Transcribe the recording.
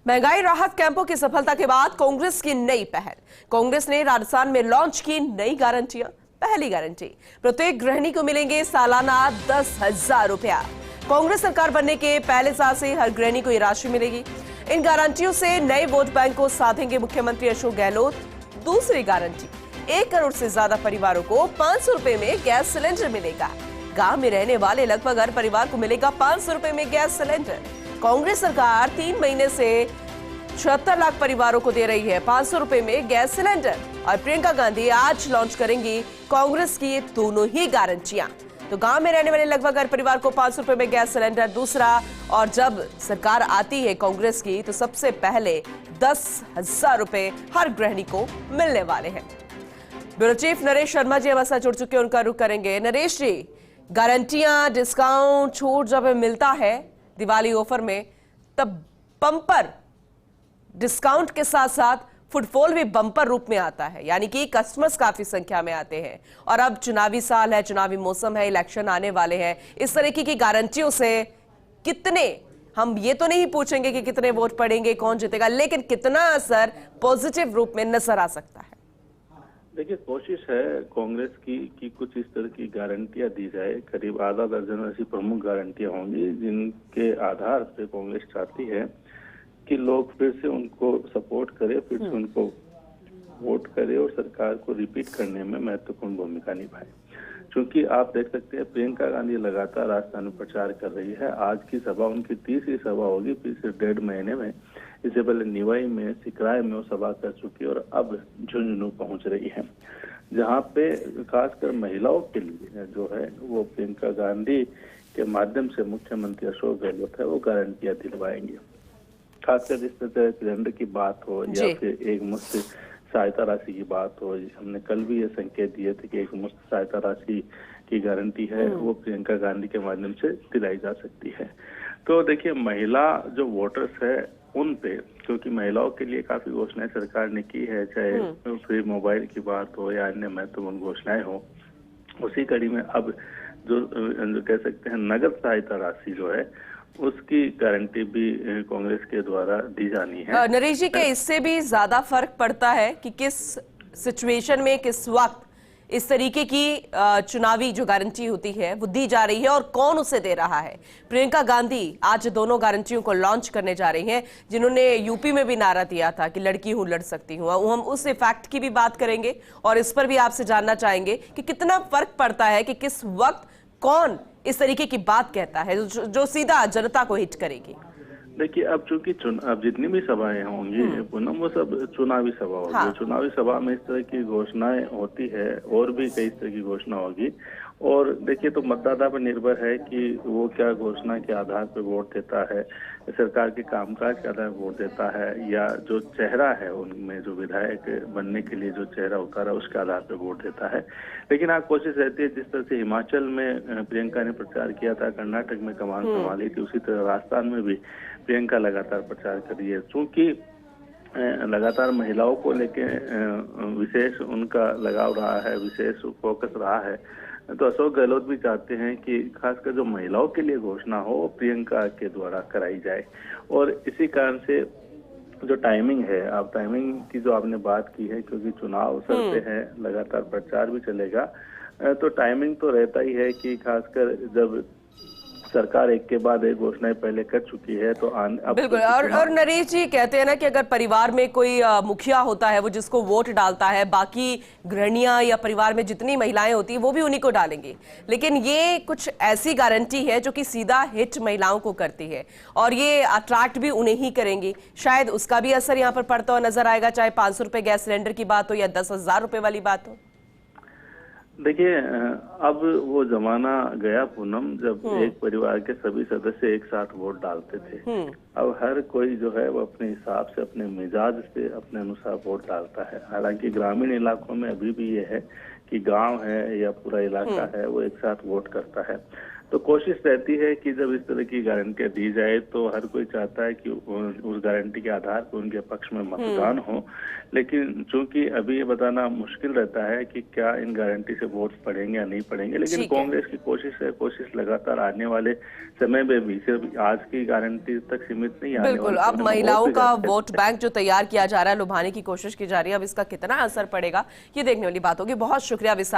महंगाई राहत कैंपों की सफलता के बाद कांग्रेस की नई पहल। कांग्रेस ने राजस्थान में लॉन्च की नई गारंटियां। पहली गारंटी, प्रत्येक गृहिणी को मिलेंगे सालाना 10,000 रुपया। कांग्रेस सरकार बनने के पहले साल से हर गृहिणी को ये राशि मिलेगी। इन गारंटियों से नए वोट बैंक को साधेंगे मुख्यमंत्री अशोक गहलोत। दूसरी गारंटी, 1 करोड़ से ज्यादा परिवारों को 500 रुपए में गैस सिलेंडर मिलेगा। गांव में रहने वाले लगभग हर परिवार को मिलेगा 500 रुपए में गैस सिलेंडर। कांग्रेस सरकार 3 महीने से 76 लाख परिवारों को दे रही है 500 रुपए में गैस सिलेंडर। और प्रियंका गांधी आज लॉन्च करेंगी कांग्रेस की ये दोनों ही गारंटियां। तो गांव में रहने वाले लगभग हर परिवार को 500 रुपए में गैस सिलेंडर दूसरा। और जब सरकार आती है कांग्रेस की तो सबसे पहले 10,000 रुपए हर गृहिणी को मिलने वाले हैं। ब्यूरो चीफ नरेश शर्मा जी हमारे साथ जुड़ चुके हैं, उनका रुख करेंगे। नरेश जी, गारंटियां, डिस्काउंट, छूट जब मिलता है दिवाली ऑफर में, तब बम्पर डिस्काउंट के साथ साथ फुटफॉल भी बम्पर रूप में आता है, यानी कि कस्टमर्स काफी संख्या में आते हैं। और अब चुनावी साल है, चुनावी मौसम है, इलेक्शन आने वाले हैं। इस तरीके की गारंटियों से कितने, हम ये तो नहीं पूछेंगे कि कितने वोट पड़ेंगे, कौन जीतेगा, लेकिन कितना असर पॉजिटिव रूप में नजर आ सकता है? देखिए, कोशिश है कांग्रेस की कि कुछ इस तरह की गारंटियां दी जाए। करीब आधा दर्जन ऐसी प्रमुख गारंटियां होंगी जिनके आधार पर कांग्रेस चाहती है कि लोग फिर से उनको सपोर्ट करे, फिर से उनको वोट करे और सरकार को रिपीट करने में महत्वपूर्ण भूमिका निभाए। क्योंकि आप देख सकते हैं प्रियंका गांधी लगातार राजस्थान में प्रचार कर रही है। आज की सभा उनकी तीसरी सभा होगी पिछले 1.5 महीने में। इससे पहले निवाई में, सिकराय में वो सभा कर चुकी है और अब झुंझुनू पहुंच रही है, जहां पे खासकर महिलाओं के लिए जो है वो प्रियंका गांधी के माध्यम से मुख्यमंत्री अशोक गहलोत है वो गारंटियां दिलवाएंगे। खासकर जिस तरह सिलेंडर की बात हो या फिर एक मुश्त सहायता राशि की बात हो, हमने कल भी ये संकेत दिए थे कि एक मुश्त सहायता राशि की गारंटी है वो प्रियंका गांधी के माध्यम से दिलाई जा सकती है। तो देखिए, महिला जो वोटर्स है उन पे, क्योंकि महिलाओं के लिए काफी घोषणाएं सरकार ने की है, चाहे फ्री मोबाइल की बात हो या अन्य महत्वपूर्ण घोषणाएं हो, उसी कड़ी में अब जो कह सकते हैं नगद सहायता राशि जो है उसकी गारंटी भी कांग्रेस के द्वारा दी जानी है। नरेश जी, क्या इससे भी ज्यादा फर्क पड़ता है कि किस सिचुएशन में, किस वक्त इस तरीके की चुनावी जो गारंटी होती है वो दी जा रही है और कौन उसे दे रहा है? प्रियंका गांधी आज दोनों गारंटियों को लॉन्च करने जा रही हैं, जिन्होंने यूपी में भी नारा दिया था कि लड़की हूं लड़ सकती हूं। हम उस इफेक्ट की भी बात करेंगे और इस पर भी आपसे जानना चाहेंगे कि कितना फर्क पड़ता है कि किस वक्त कौन इस तरीके की बात कहता है जो सीधा जनता को हिट करेगी। देखिए, अब चूंकि अब जितनी भी सभाएं होंगी पूनम, वो सब चुनावी सभा होगी। हाँ। चुनावी सभा में इस तरह की घोषणाएं होती है और भी कई तरह की घोषणा होगी। और देखिए, तो मतदाता पर निर्भर है कि वो क्या घोषणा के आधार पर वोट देता है, सरकार के कामकाज के आधार पर वोट देता है, या जो चेहरा है उनमें जो विधायक बनने के लिए जो चेहरा उतारा उसके आधार पर वोट देता है। लेकिन हाँ, कोशिश रहती है जिस तरह से हिमाचल में प्रियंका ने प्रचार किया था, कर्नाटक में कमान संभाली थी, उसी तरह राजस्थान में भी प्रियंका लगातार प्रचार कर रही है। चूंकि लगातार महिलाओं को लेके विशेष उनका लगाव रहा है, विशेष फोकस रहा है, तो अशोक गहलोत भी चाहते हैं कि खासकर जो महिलाओं के लिए घोषणा हो वो प्रियंका के द्वारा कराई जाए। और इसी कारण से जो टाइमिंग है, आप टाइमिंग की जो आपने बात की है, क्योंकि चुनाव सर पे है, लगातार प्रचार भी चलेगा, तो टाइमिंग तो रहता ही है कि खासकर जब सरकार एक के बाद एक घोषणाएं पहले कर चुकी है तो बिल्कुल। और नरेश जी कहते हैं ना कि अगर परिवार में कोई मुखिया होता है वो जिसको वोट डालता है, बाकी गृहिणियां या परिवार में जितनी महिलाएं होती है वो भी उन्हीं को डालेंगी। लेकिन ये कुछ ऐसी गारंटी है जो कि सीधा हिट महिलाओं को करती है और ये अट्रैक्ट भी उन्हें ही करेंगी। शायद उसका भी असर यहाँ पर पड़ता हुआ नजर आएगा, चाहे 500 रुपए गैस सिलेंडर की बात हो या 10,000 रुपए वाली बात हो। देखिए, अब वो जमाना गया पूनम, जब एक परिवार के सभी सदस्य एक साथ वोट डालते थे। अब हर कोई जो है वो अपने हिसाब से, अपने मिजाज से, अपने अनुसार वोट डालता है। हालांकि ग्रामीण इलाकों में अभी भी ये है कि गांव है या पूरा इलाका है वो एक साथ वोट करता है। तो कोशिश रहती है कि जब इस तरह की गारंटियां दी जाए तो हर कोई चाहता है कि उस गारंटी के आधार पर उनके पक्ष में मतदान हो, लेकिन चूंकि अभी ये बताना मुश्किल रहता है कि क्या इन गारंटी से वोट पड़ेंगे या नहीं पड़ेंगे, लेकिन ठीक है। कांग्रेस की कोशिश लगातार आने वाले समय में भी सिर्फ आज की गारंटी तक सीमित नहीं, आने बिल्कुल। वाले अब समय में महिलाओं और भी का गारंटियां वोट बैंक जो तैयार किया जा रहा है, लुभाने की कोशिश की जा रही है, अब इसका कितना असर पड़ेगा ये देखने वाली बात होगी। बहुत शुक्रिया विशाल।